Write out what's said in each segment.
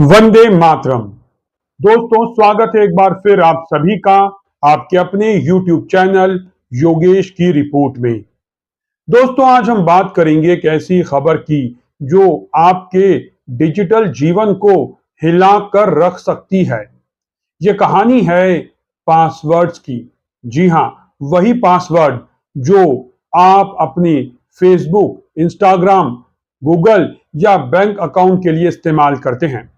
वंदे मातरम। दोस्तों, स्वागत है एक बार फिर आप सभी का आपके अपने YouTube चैनल योगेश की रिपोर्ट में। दोस्तों, आज हम बात करेंगे एक ऐसी खबर की जो आपके डिजिटल जीवन को हिला कर रख सकती है। ये कहानी है पासवर्ड्स की। जी हां, वही पासवर्ड जो आप अपने फेसबुक, इंस्टाग्राम, गूगल या बैंक अकाउंट के लिए इस्तेमाल करते हैं।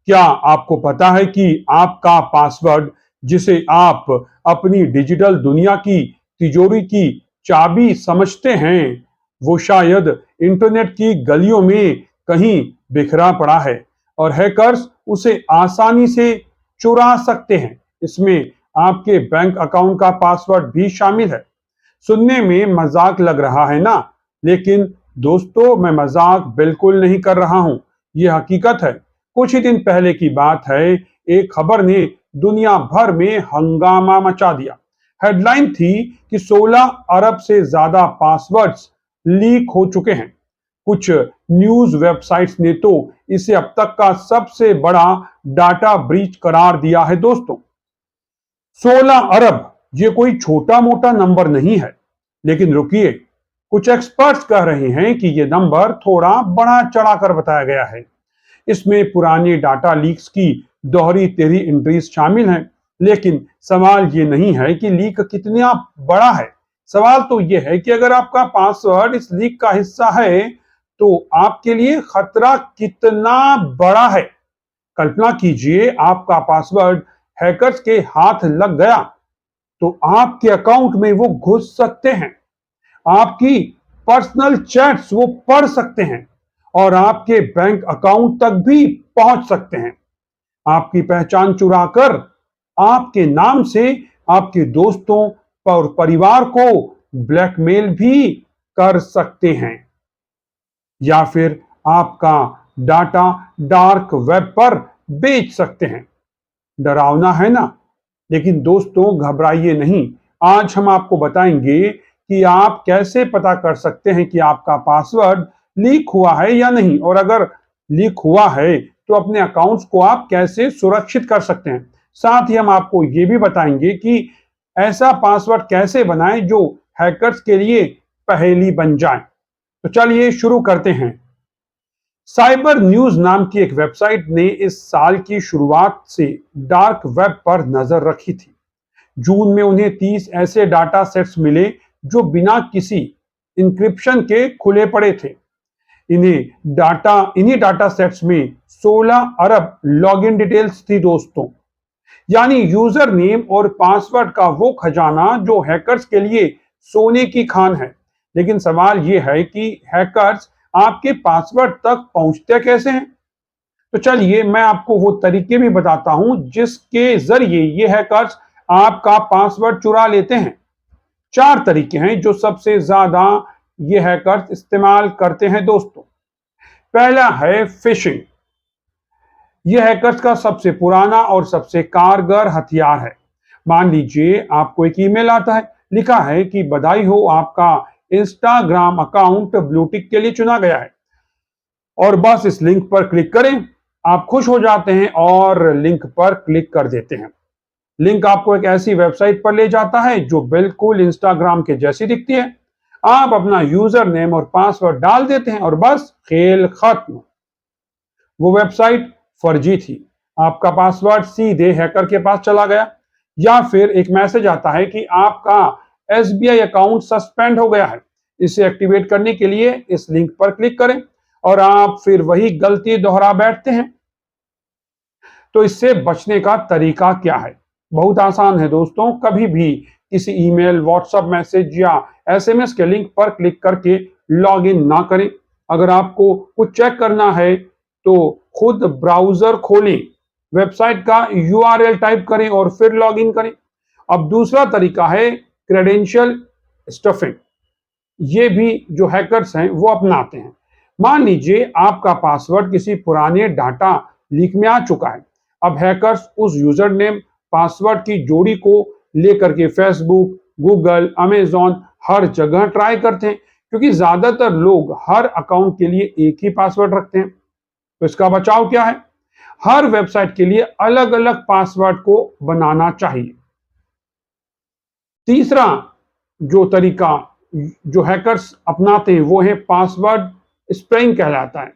क्या आपको पता है कि आपका पासवर्ड, जिसे आप अपनी डिजिटल दुनिया की तिजोरी की चाबी समझते हैं, वो शायद इंटरनेट की गलियों में कहीं बिखरा पड़ा है और हैकर्स उसे आसानी से चुरा सकते हैं। इसमें आपके बैंक अकाउंट का पासवर्ड भी शामिल है। सुनने में मजाक लग रहा है ना, लेकिन दोस्तों, मैं मजाक बिल्कुल नहीं कर रहा हूं। यह हकीकत है। कुछ ही दिन पहले की बात है, एक खबर ने दुनिया भर में हंगामा मचा दिया। हेडलाइन थी कि 16 अरब से ज्यादा पासवर्ड्स लीक हो चुके हैं। कुछ न्यूज वेबसाइट्स ने तो इसे अब तक का सबसे बड़ा डाटा ब्रीच करार दिया है। दोस्तों, 16 अरब ये कोई छोटा मोटा नंबर नहीं है। लेकिन रुकिए, कुछ एक्सपर्ट्स कह रहे हैं कि यह नंबर थोड़ा बढ़ा चढ़ाकर बताया गया है। इसमें पुराने डाटा लीक्स की दोहरी तेहरी एंट्रीज शामिल हैं। लेकिन सवाल ये नहीं है कि लीक कितना बड़ा है। सवाल तो यह है कि अगर आपका पासवर्ड इस लीक का हिस्सा है तो आपके लिए खतरा कितना बड़ा है। कल्पना कीजिए, आपका पासवर्ड हैकर्स के हाथ लग गया तो आपके अकाउंट में वो घुस सकते हैं, आपकी पर्सनल चैट्स वो पढ़ सकते हैं और आपके बैंक अकाउंट तक भी पहुंच सकते हैं। आपकी पहचान चुराकर आपके नाम से आपके दोस्तों और परिवार को ब्लैकमेल भी कर सकते हैं या फिर आपका डाटा डार्क वेब पर बेच सकते हैं। डरावना है ना? लेकिन दोस्तों, घबराइए नहीं। आज हम आपको बताएंगे कि आप कैसे पता कर सकते हैं कि आपका पासवर्ड लीक हुआ है या नहीं, और अगर लीक हुआ है तो अपने अकाउंट्स को आप कैसे सुरक्षित कर सकते हैं। साथ ही हम आपको यह भी बताएंगे कि ऐसा पासवर्ड कैसे बनाएं जो हैकर्स के लिए पहेली बन जाए। तो चलिए शुरू करते हैं। साइबर न्यूज नाम की एक वेबसाइट ने इस साल की शुरुआत से डार्क वेब पर नजर रखी थी। जून में उन्हें 30 ऐसे डाटा सेट्स मिले जो बिना किसी इंक्रिप्शन के खुले पड़े थे। इन्हीं डाटा सेट्स में 16 अरब लॉगिन डिटेल्स थी दोस्तों, यानी यूजर नेम और पासवर्ड का वो खजाना जो हैकर्स के लिए सोने की खान है। लेकिन सवाल यह है कि हैकर्स आपके पासवर्ड तक पहुंचते कैसे हैं। तो चलिए मैं आपको वो तरीके भी बताता हूं जिसके जरिए ये हैकर्स आपका पासवर्ड चुरा लेते हैं। 4 तरीके हैं जो सबसे ज्यादा ये हैकर्स इस्तेमाल करते हैं दोस्तों। पहला है फिशिंग। यह हैकर्स का सबसे पुराना और सबसे कारगर हथियार है। मान लीजिए आपको एक ईमेल आता है, लिखा है कि बधाई हो, आपका इंस्टाग्राम अकाउंट ब्लू टिक के लिए चुना गया है, और बस इस लिंक पर क्लिक करें। आप खुश हो जाते हैं और लिंक पर क्लिक कर देते हैं। लिंक आपको एक ऐसी वेबसाइट पर ले जाता है जो बिल्कुल इंस्टाग्राम के जैसी दिखती है। आप अपना यूजर नेम और पासवर्ड डाल देते हैं और बस खेल खत्म। वो वेबसाइट फर्जी थी, आपका पासवर्ड सीधे हैकर के पास चला गया। या फिर एक मैसेज आता है कि आपका एसबीआई अकाउंट सस्पेंड हो गया है, इसे एक्टिवेट करने के लिए इस लिंक पर क्लिक करें, और आप फिर वही गलती दोहरा बैठते हैं। तो इससे बचने का तरीका क्या है? बहुत आसान है दोस्तों। कभी भी किसी ईमेल, व्हाट्सएप मैसेज या एसएमएस के लिंक पर क्लिक करके लॉगिन ना करें। अगर आपको कुछ चेक करना है तो खुद ब्राउजर खोलें, वेबसाइट का यूआरएल टाइप करें और फिर लॉगिन करें। अब दूसरा तरीका है क्रेडेंशियल स्टफिंग। ये भी जो हैकर्स हैं वो अपनाते हैं। मान लीजिए आपका पासवर्ड किसी पुराने डाटा लीक में आ चुका है। अब हैकर्स उस यूजर नेम पासवर्ड की जोड़ी को लेकर के फेसबुक, गूगल, अमेजॉन हर जगह ट्राई करते हैं, क्योंकि ज्यादातर लोग हर अकाउंट के लिए एक ही पासवर्ड रखते हैं। तो इसका बचाव क्या है? हर वेबसाइट के लिए अलग अलग पासवर्ड को बनाना चाहिए। तीसरा जो तरीका जो हैकर्स अपनाते हैं वो है पासवर्ड स्प्रेइंग कहलाता है।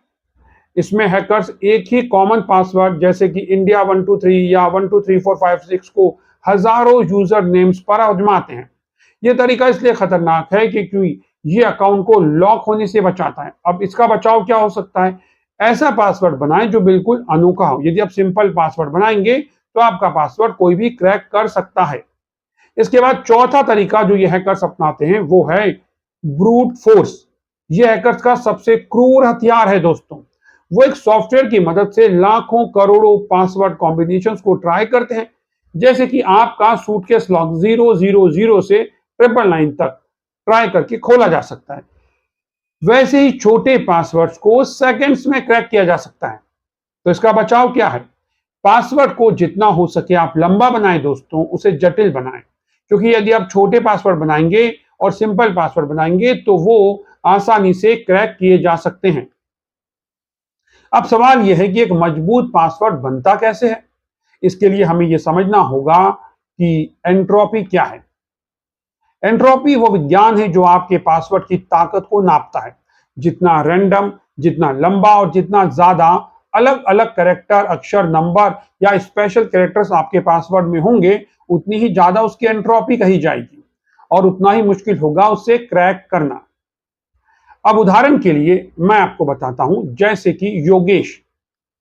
इसमें हैकर्स एक ही कॉमन पासवर्ड जैसे कि इंडिया 123 या 123456 को हजारों यूजर नेम्स पर आजमाते हैं। यह तरीका इसलिए खतरनाक है क्योंकि ये अकाउंट को लॉक होने से बचाता है। अब इसका बचाव क्या हो सकता है? ऐसा पासवर्ड बनाएं जो बिल्कुल अनोखा हो। यदि आप सिंपल पासवर्ड बनाएंगे तो आपका पासवर्ड कोई भी क्रैक कर सकता है। इसके बाद चौथा तरीका जो ये हैकर्स अपनाते हैं वो है ब्रूट फोर्स। ये हैकर्स का सबसे क्रूर हथियार है दोस्तों। वो एक सॉफ्टवेयर की मदद से लाखों करोड़ों पासवर्ड कॉम्बिनेशंस को ट्राई करते हैं। जैसे कि आपका सूटकेस लॉक 000 से 999 तक ट्राई करके खोला जा सकता है। वैसे ही छोटे पासवर्ड्स को सेकंड्स में क्रैक किया जा सकता है। तो इसका बचाव क्या है? पासवर्ड को जितना हो सके आप लंबा बनाएं दोस्तों, उसे जटिल बनाएं। क्योंकि यदि आप छोटे पासवर्ड बनाएंगे और सिंपल पासवर्ड बनाएंगे तो वो आसानी से क्रैक किए जा सकते हैं। अब सवाल यह है कि एक मजबूत पासवर्ड बनता कैसे है? इसके लिए हमें यह समझना होगा कि एंट्रोपी क्या है। एंट्रोपी वो विज्ञान है जो आपके पासवर्ड की ताकत को नापता है। जितना रैंडम, जितना लंबा और जितना ज्यादा अलग अलग कैरेक्टर, अक्षर, नंबर या स्पेशल कैरेक्टर्स आपके पासवर्ड में होंगे, उतनी ही ज्यादा उसकी एंट्रोपी कही जाएगी और उतना ही मुश्किल होगा उसे क्रैक करना। अब उदाहरण के लिए मैं आपको बताता हूं, जैसे कि योगेश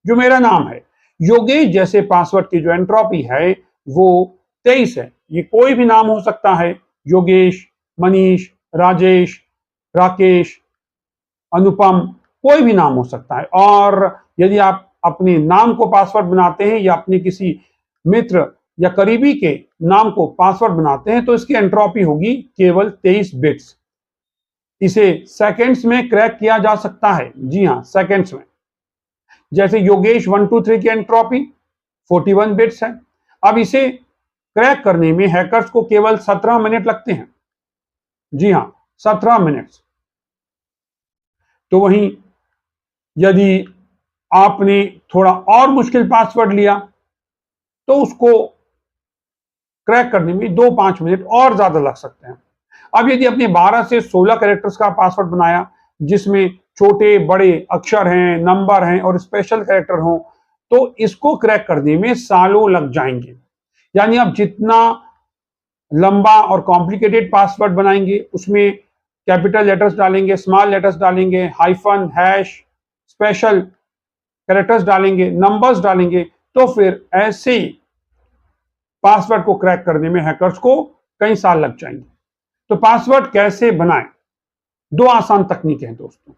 जो मेरा नाम है, योगेश जैसे पासवर्ड की जो एंट्रोपी है वो 23 है। ये कोई भी नाम हो सकता है, योगेश, मनीष, राजेश, राकेश, अनुपम, कोई भी नाम हो सकता है। और यदि आप अपने नाम को पासवर्ड बनाते हैं या अपने किसी मित्र या करीबी के नाम को पासवर्ड बनाते हैं तो इसकी एंट्रोपी होगी केवल 23 बिट्स। इसे सेकंड्स में क्रैक किया जा सकता है। जी हां, सेकंड्स में। जैसे योगेश 123 की एंट्रोपी 41 बिट्स है। अब इसे क्रैक करने में हैकर्स को केवल 17 मिनट लगते हैं। जी हां, 17 मिनट। तो वहीं यदि आपने थोड़ा और मुश्किल पासवर्ड लिया तो उसको क्रैक करने में 2-5 मिनट और ज्यादा लग सकते हैं। अब यदि आपने 12 से 16 कैरेक्टर्स का पासवर्ड बनाया जिसमें छोटे बड़े अक्षर हैं, नंबर हैं और स्पेशल कैरेक्टर हो, तो इसको क्रैक करने में सालों लग जाएंगे। यानी आप जितना लंबा और कॉम्प्लिकेटेड पासवर्ड बनाएंगे उसमें कैपिटल लेटर्स डालेंगे, स्मॉल लेटर्स डालेंगे, हाइफन, हैश, स्पेशल कैरेक्टर्स डालेंगे, नंबर्स डालेंगे, तो फिर ऐसे पासवर्ड को क्रैक करने में हैकर्स को कई साल लग जाएंगे। तो पासवर्ड कैसे बनाएं? 2 आसान तकनीकें हैं दोस्तों।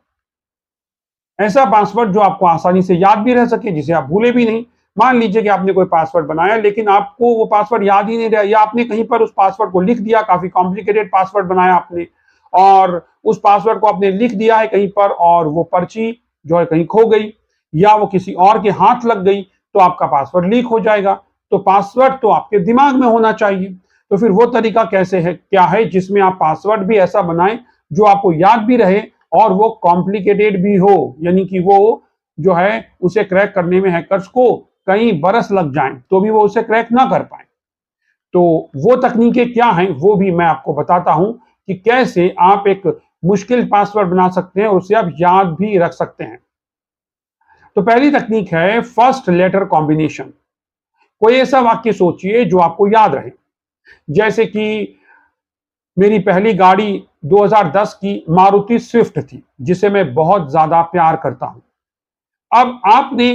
ऐसा पासवर्ड जो आपको आसानी से याद भी रह सके, जिसे आप भूले भी नहीं। मान लीजिए कि आपने कोई पासवर्ड बनाया लेकिन आपको वो पासवर्ड याद ही नहीं रहा, या आपने कहीं पर उस पासवर्ड को लिख दिया, काफी कॉम्प्लिकेटेड पासवर्ड बनाया आपने और उस पासवर्ड को आपने लिख दिया है कहीं पर और वो पर्ची जो है कहीं खो गई या वो किसी और के हाथ लग गई तो आपका पासवर्ड लीक हो जाएगा। तो पासवर्ड तो आपके दिमाग में होना चाहिए। तो फिर वो तरीका कैसे है, क्या है, जिसमें आप पासवर्ड भी ऐसा बनाएं जो आपको याद भी रहे और वो कॉम्प्लिकेटेड भी हो, यानी कि वो जो है उसे क्रैक करने में हैकर्स को कई बरस लग जाएं तो भी वो उसे क्रैक ना कर पाए। तो वो तकनीकें क्या हैं वो भी मैं आपको बताता हूं कि कैसे आप एक मुश्किल पासवर्ड बना सकते हैं और उसे आप याद भी रख सकते हैं। तो पहली तकनीक है फर्स्ट लेटर कॉम्बिनेशन। कोई ऐसा वाक्य सोचिए जो आपको याद रहे, जैसे कि मेरी पहली गाड़ी 2010 की मारुति स्विफ्ट थी जिसे मैं बहुत ज्यादा प्यार करता हूं। अब आपने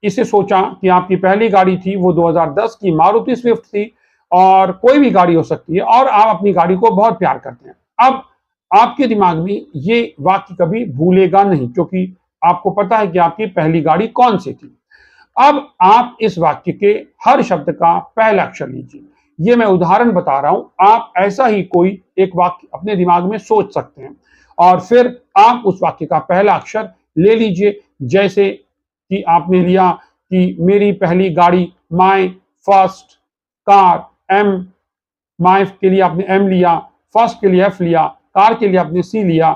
इसे सोचा कि आपकी पहली गाड़ी थी वो 2010 की मारुति स्विफ्ट थी और कोई भी गाड़ी हो सकती है और आप अपनी गाड़ी को बहुत प्यार करते हैं। अब आपके दिमाग में ये वाक्य कभी भूलेगा नहीं क्योंकि आपको पता है कि आपकी पहली गाड़ी कौन सी थी। अब आप इस वाक्य के हर शब्द का पहला अक्षर लीजिए। ये मैं उदाहरण बता रहा हूं, आप ऐसा ही कोई एक वाक्य अपने दिमाग में सोच सकते हैं और फिर आप उस वाक्य का पहला अक्षर ले लीजिए। जैसे कि आपने लिया कि मेरी पहली गाड़ी, my first car, um, my के लिए आपने एम लिया, फर्स्ट के लिए एफ लिया, कार के लिए आपने सी लिया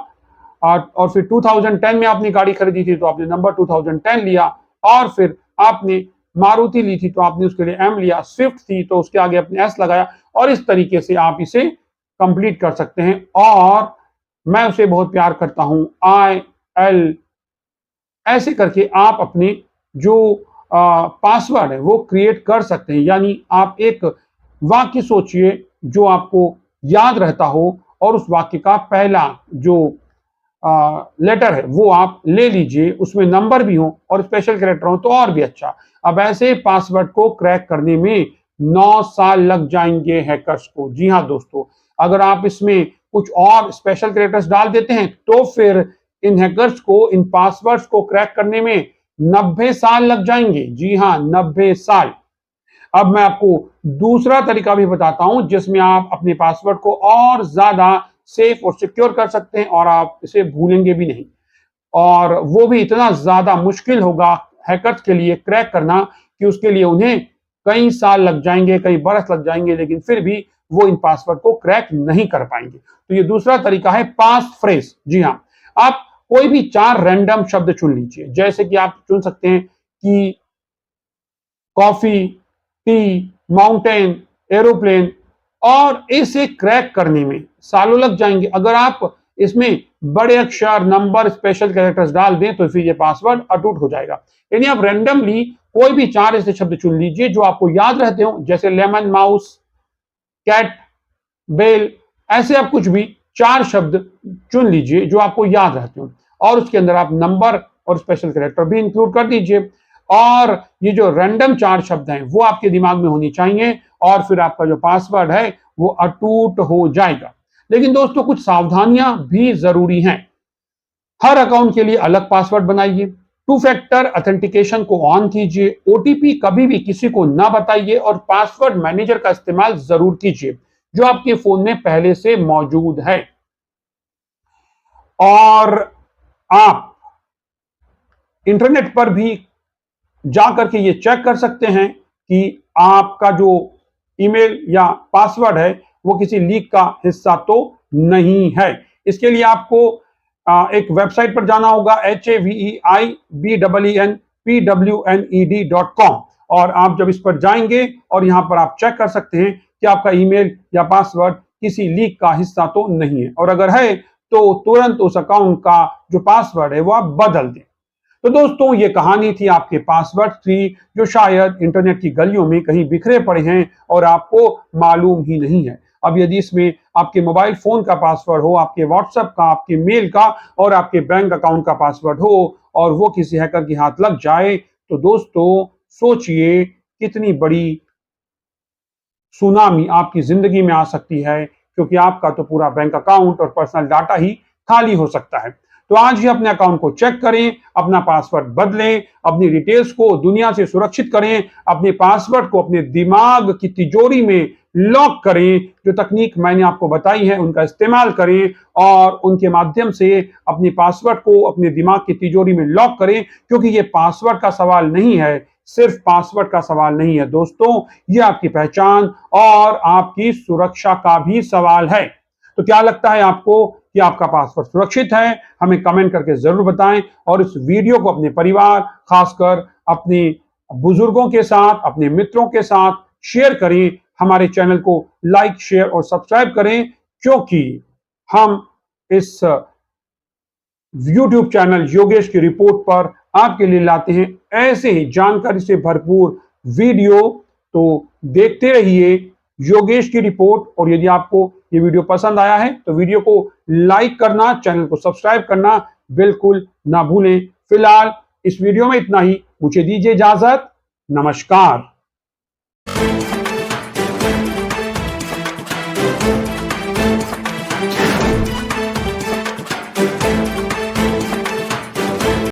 और फिर 2010 में आपने गाड़ी खरीदी थी तो आपने नंबर 2010 लिया और फिर आपने मारुति ली थी तो आपने उसके लिए M लिया, स्विफ्ट थी तो उसके आगे अपने S लगाया, और इस तरीके से आप इसे कंप्लीट कर सकते हैं। और मैं उसे बहुत प्यार करता हूं, IL, ऐसे करके आप अपने जो पासवर्ड है वो क्रिएट कर सकते हैं। यानी आप एक वाक्य सोचिए जो आपको याद रहता हो, और उस वाक्य का पहला जो लेटर है वो आप ले लीजिए, उसमें नंबर भी हो और स्पेशल कैरेक्टर हो तो और भी अच्छा। अब ऐसे पासवर्ड को क्रैक करने में 9 साल लग जाएंगे हैकर्स को। जी हाँ दोस्तों, अगर आप इसमें कुछ और स्पेशल कैरेक्टर्स डाल देते हैं तो फिर इन हैकर्स को इन पासवर्ड्स को क्रैक करने में 90 साल लग जाएंगे। जी हाँ, 90 साल। अब मैं आपको दूसरा तरीका भी बताता हूं जिसमें आप अपने पासवर्ड को और ज्यादा सेफ और सिक्योर कर सकते हैं और आप इसे भूलेंगे भी नहीं, और वो भी इतना ज्यादा मुश्किल होगा हैकर्स के लिए क्रैक करना कि उसके लिए उन्हें कई साल लग जाएंगे, कई बरस लग जाएंगे, लेकिन फिर भी वो इन पासवर्ड को क्रैक नहीं कर पाएंगे। तो ये दूसरा तरीका है पास फ्रेज। जी हाँ, आप कोई भी 4 रैंडम शब्द चुन लीजिए, जैसे कि आप चुन सकते हैं कि कॉफी, टी, माउंटेन, एरोप्लेन, और इसे क्रैक करने में सालों लग जाएंगे। अगर आप इसमें बड़े अक्षर, नंबर, स्पेशल कैरेक्टर्स डाल दें तो फिर ये पासवर्ड अटूट हो जाएगा। यानी आप रैंडमली कोई भी 4 ऐसे शब्द चुन लीजिए जो आपको याद रहते हो, जैसे लेमन, माउस, कैट, बेल, ऐसे आप कुछ भी 4 शब्द चुन लीजिए जो आपको याद रहते हो, और उसके अंदर आप नंबर और स्पेशल कैरेक्टर भी इंक्लूड कर दीजिए। और ये जो रैंडम 4 शब्द हैं वो आपके दिमाग में होनी चाहिए, और फिर आपका जो पासवर्ड है वो अटूट हो जाएगा। लेकिन दोस्तों, कुछ सावधानियां भी जरूरी हैं। हर अकाउंट के लिए अलग पासवर्ड बनाइए, 2 फैक्टर ऑथेंटिकेशन को ऑन कीजिए, ओटीपी कभी भी किसी को ना बताइए, और पासवर्ड मैनेजर का इस्तेमाल जरूर कीजिए जो आपके फोन में पहले से मौजूद है। और आप इंटरनेट पर भी जाकर के ये चेक कर सकते हैं कि आपका जो ईमेल या पासवर्ड है वो किसी लीक का हिस्सा तो नहीं है। इसके लिए आपको एक वेबसाइट पर जाना होगा, HAVEIBEENPWNED.com, और आप जब इस पर जाएंगे और यहां पर आप चेक कर सकते हैं कि आपका ईमेल या पासवर्ड किसी लीक का हिस्सा तो नहीं है, और अगर है तो तुरंत उस अकाउंट का जो पासवर्ड है वो आप बदल दें। तो दोस्तों, ये कहानी थी आपके पासवर्ड की, जो शायद इंटरनेट की गलियों में कहीं बिखरे पड़े हैं और आपको मालूम ही नहीं है। अब यदि इसमें आपके मोबाइल फोन का पासवर्ड हो, आपके व्हाट्सएप का, आपके मेल का और आपके बैंक अकाउंट का पासवर्ड हो, और वो किसी हैकर के हाथ लग जाए, तो दोस्तों सोचिए कितनी बड़ी सुनामी आपकी जिंदगी में आ सकती है, क्योंकि आपका तो पूरा बैंक अकाउंट और पर्सनल डाटा ही खाली हो सकता है। तो आज ही अपने अकाउंट को चेक करें, अपना पासवर्ड बदलें, अपनी डिटेल्स को दुनिया से सुरक्षित करें, अपने पासवर्ड को अपने दिमाग की तिजोरी में लॉक करें। जो तकनीक मैंने आपको बताई है उनका इस्तेमाल करें, और उनके माध्यम से अपने पासवर्ड को अपने दिमाग की तिजोरी में लॉक करें, क्योंकि ये पासवर्ड का सवाल नहीं है, सिर्फ पासवर्ड का सवाल नहीं है दोस्तों, ये आपकी पहचान और आपकी सुरक्षा का भी सवाल है। तो क्या लगता है आपको कि आपका पासवर्ड सुरक्षित है? हमें कमेंट करके जरूर बताएं, और इस वीडियो को अपने परिवार, खासकर अपने बुजुर्गों के साथ, अपने मित्रों के साथ शेयर करें। हमारे चैनल को लाइक, शेयर और सब्सक्राइब करें, क्योंकि हम इस YouTube चैनल योगेश की रिपोर्ट पर आपके लिए लाते हैं ऐसे ही जानकारी से भरपूर वीडियो। तो देखते रहिए योगेश की रिपोर्ट, और यदि आपको ये वीडियो पसंद आया है तो वीडियो को लाइक करना, चैनल को सब्सक्राइब करना बिल्कुल ना भूलें। फिलहाल इस वीडियो में इतना ही, मुझे दीजिए इजाजत। नमस्कार।